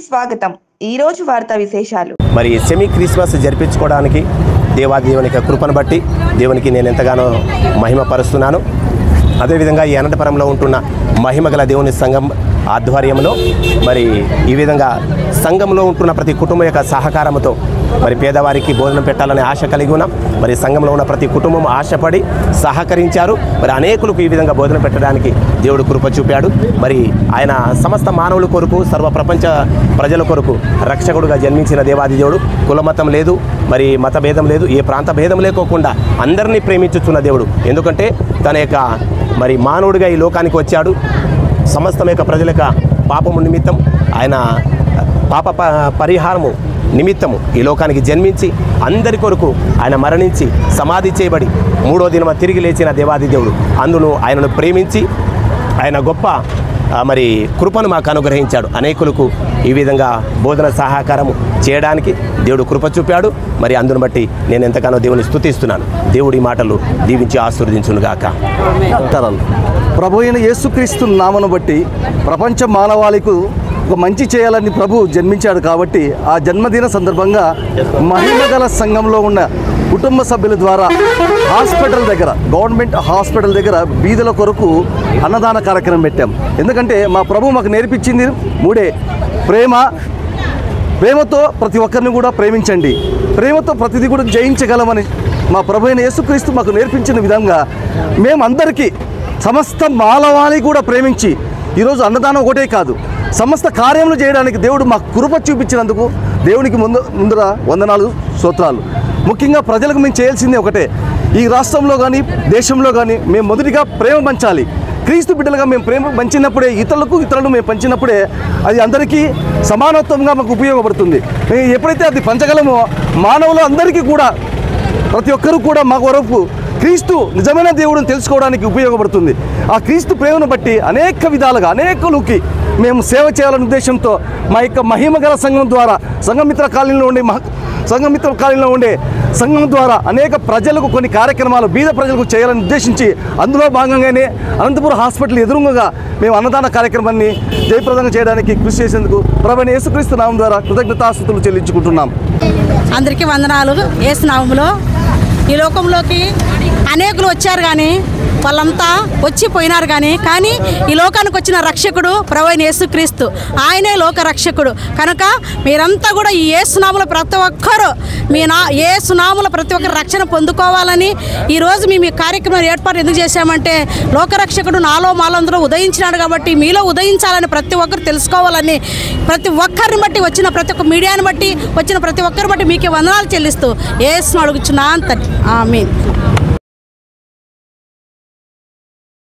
స్వాగతం. ఈ రోజు వార్తా విశేషాలు. మరి సెమీ క్రిస్మస్ జరిపించుకోవడానికి దేవునికి కృపను బట్టి దేవునికి నేను ఎంతగానో మహిమపరుస్తున్నాను. అదేవిధంగా ఈ అనంతపురంలో ఉంటున్న మహిమగల దేవుని సంఘం ఆధ్వర్యంలో మరి ఈ విధంగా సంఘంలో ఉంటున్న ప్రతి కుటుంబం యొక్క సహకారంతో మరి పేదవారికి భోజనం పెట్టాలనే ఆశ కలిగి ఉన్నాం. మరి సంఘంలో ఉన్న ప్రతి కుటుంబం ఆశపడి సహకరించారు. మరి అనేకులకు ఈ విధంగా భోజనం పెట్టడానికి దేవుడు కృప చూపాడు. మరి ఆయన సమస్త మానవుల కొరకు, సర్వ ప్రపంచ ప్రజల కొరకు రక్షకుడుగా జన్మించిన దేవాది దేవుడు. కులమతం లేదు, మరి మత భేదం లేదు, ఏ ప్రాంత భేదం లేకోకుండా అందరినీ ప్రేమించుతున్న దేవుడు. ఎందుకంటే తన యొక్క మరి మానవుడిగా ఈ లోకానికి వచ్చాడు. సమస్తం యొక్క ప్రజల యొక్క పాపము నిమిత్తం ఆయన పాప పరిహారము నిమిత్తము ఈ లోకానికి జన్మించి అందరి కొరకు ఆయన మరణించి సమాధి చేయబడి 3వ దినమ తిరిగి లేచిన దేవాది దేవుడు. అందులో ఆయనను ప్రేమించి ఆయన గొప్ప మరి కృపను మాకు అనుగ్రహించాడు. అనేకులకు ఈ విధంగా బోధన సహకారము చేయడానికి దేవుడు కృప చూపాడు. మరి అందును బట్టి నేను ఎంతగానో దేవుని స్తుతిస్తున్నాను. దేవుడి మాటలు దీవించి ఆశీర్వదించునుగాక. ప్రభు అయిన యేసుక్రీస్తు నామను బట్టి ప్రపంచ మానవాళికి ఒక మంచి చేయాలని ప్రభు జన్మించాడు. కాబట్టి ఆ జన్మదిన సందర్భంగా మహిమగల సంఘంలో ఉన్న కుటుంబ సభ్యుల ద్వారా హాస్పిటల్ దగ్గర, గవర్నమెంట్ హాస్పిటల్ దగ్గర బీదల కొరకు అన్నదాన కార్యక్రమం పెట్టాం. ఎందుకంటే మా ప్రభు మాకు నేర్పించింది మూడే: ప్రేమతో ప్రతి ఒక్కరిని కూడా ప్రేమించండి, ప్రేమతో ప్రతిదీ కూడా జయించగలమని మా ప్రభు అయిన యేసుక్రీస్తు మాకు నేర్పించిన విధంగా మేమందరికీ సమస్త మానవాళిని కూడా ప్రేమించి ఈరోజు అన్నదానం ఒకటే కాదు, సమస్త కార్యములు చేయడానికి దేవుడు మాకు కృప చూపించినందుకు దేవునికి ముందర వందనాలు, స్తోత్రాలు. ముఖ్యంగా ప్రజలకు మేము చేయాల్సింది ఒకటే: ఈ రాష్ట్రంలో కానీ దేశంలో కానీ మేము మొదటిగా ప్రేమ పంచాలి. క్రీస్తు బిడ్డలుగా మేము ప్రేమ పంచినప్పుడే ఇతరులను మేము పంచినప్పుడే అది అందరికీ సమానత్వంగా మాకు ఉపయోగపడుతుంది. మేము ఎప్పుడైతే అది పంచగలమో మానవులు అందరికీ కూడా, ప్రతి ఒక్కరూ కూడా మా వరకు క్రీస్తు నిజమైన దేవుడిని తెలుసుకోవడానికి ఉపయోగపడుతుంది. ఆ క్రీస్తు ప్రేమను బట్టి అనేక విధాలుగా అనేకులకి మేము సేవ చేయాలనే ఉద్దేశంతో మా యొక్క మహిమగల సంఘం ద్వారా, సంఘమిత్ర కాలనీలో ఉండే సంఘం ద్వారా అనేక ప్రజలకు కొన్ని కార్యక్రమాలు బీద ప్రజలకు చేయాలని ఉద్దేశించి అందులో భాగంగానే అనంతపురం హాస్పిటల్ ఎదురుగా మేము అన్నదాన కార్యక్రమాన్ని జయప్రదంగా చేయడానికి కృషి చేసేందుకు ప్రభువైన యేసుక్రీస్తు నామం ద్వారా కృతజ్ఞతాస్తుతులు చెల్లించుకుంటున్నాం. అందరికీ వందనాలు. యేసు నామములో ఈ లోకంలోకి అనేకులు వచ్చారు, కానీ వాళ్ళంతా వచ్చిపోయినారు. కానీ ఈ లోకానికి వచ్చిన రక్షకుడు ప్రభువైన యేసుక్రీస్తు, ఆయనే లోక రక్షకుడు. కనుక మీరంతా కూడా ఈ యేసునామములో ప్రతి ఒక్కరు యేసునామములో ప్రతి ఒక్కరు రక్షణ పొందుకోవాలని ఈరోజు మేము ఈ కార్యక్రమం ఏర్పాటు ఎందుకు చేశామంటే, లోకరక్షకుడు నాలో మాలందరూ ఉదయించినాడు కాబట్టి మీలో ఉదయించాలని ప్రతి ఒక్కరు తెలుసుకోవాలని, ప్రతి ఒక్కరిని బట్టి వచ్చిన ప్రతి ఒక్క మీడియాని బట్టి వచ్చిన ప్రతి ఒక్కరిని బట్టి మీకే వందనాలు చెల్లిస్తూ యేసును అడుగుచున్నాను. ఆమేన్.